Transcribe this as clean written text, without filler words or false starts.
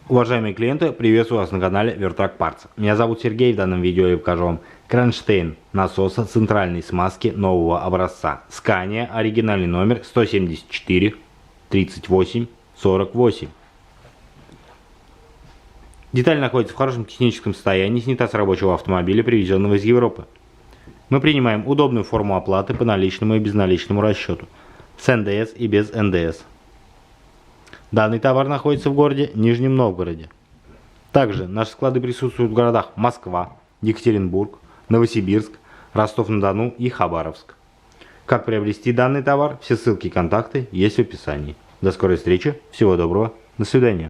Уважаемые клиенты, приветствую вас на канале Vertrac Parts. Меня зовут Сергей, в данном видео я покажу вам кронштейн насоса центральной смазки нового образца. Scania, оригинальный номер 174 38 48. Деталь находится в хорошем техническом состоянии, снята с рабочего автомобиля, привезенного из Европы. Мы принимаем удобную форму оплаты по наличному и безналичному расчету, с НДС и без НДС. Данный товар находится в городе Нижнем Новгороде. Также наши склады присутствуют в городах Москва, Екатеринбург, Новосибирск, Ростов-на-Дону и Хабаровск. Как приобрести данный товар, все ссылки и контакты есть в описании. До скорой встречи, всего доброго, до свидания.